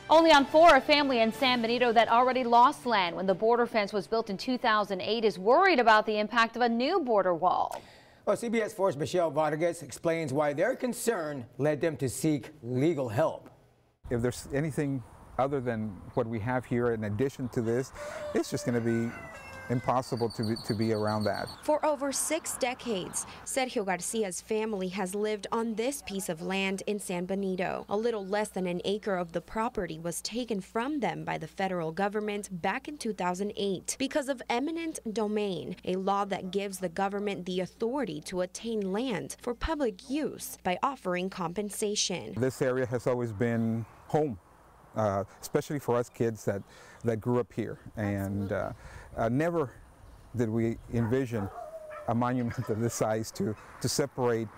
Only on 4, a family in San Benito that already lost land when the border fence was built in 2008 is worried about the impact of a new border wall. Well, CBS 4's Michelle Vargas explains why their concern led them to seek legal help. If there's anything other than what we have here in addition to this, it's just going to be impossible to be around that. For over 6 decades, Sergio Garcia's family has lived on this piece of land in San Benito. A little less than an acre of the property was taken from them by the federal government back in 2008 because of eminent domain, a law that gives the government the authority to attain land for public use by offering compensation. This area has always been home. Especially for us kids that grew up here, and never did we envision a monument of this size to separate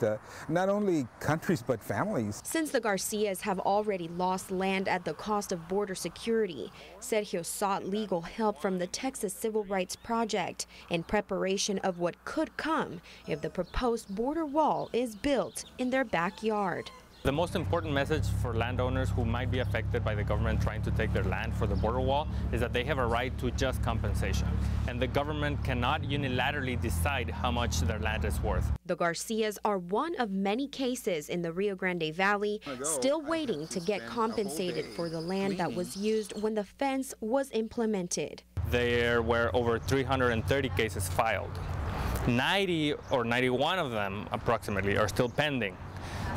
not only countries but families. Since the Garcias have already lost land at the cost of border security, Sergio sought legal help from the Texas Civil Rights Project in preparation of what could come if the proposed border wall is built in their backyard. The most important message for landowners who might be affected by the government trying to take their land for the border wall is that they have a right to just compensation, and the government cannot unilaterally decide how much their land is worth. The Garcias are one of many cases in the Rio Grande Valley still waiting to get compensated for the land that was used when the fence was implemented. There were over 330 cases filed. 90 or 91 of them approximately are still pending.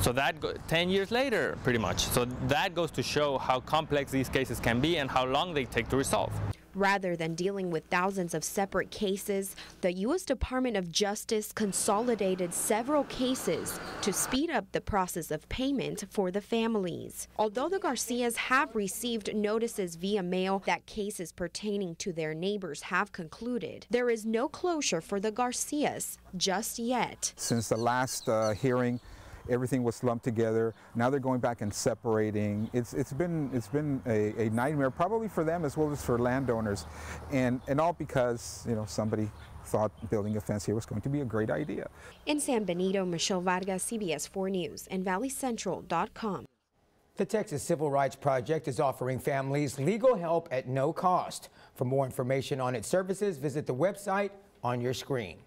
So that 10 years later, pretty much. So that goes to show how complex these cases can be and how long they take to resolve. Rather than dealing with thousands of separate cases, the U.S. Department of Justice consolidated several cases to speed up the process of payment for the families. Although the Garcias have received notices via mail that cases pertaining to their neighbors have concluded, there is no closure for the Garcias just yet. Since the last hearing, everything was lumped together. Now they're going back and separating. It's been a nightmare, probably for them as well as for landowners, and all because somebody thought building a fence here was going to be a great idea. In San Benito, Michelle Vargas, CBS 4 News, and ValleyCentral.com. The Texas Civil Rights Project is offering families legal help at no cost. For more information on its services, visit the website on your screen.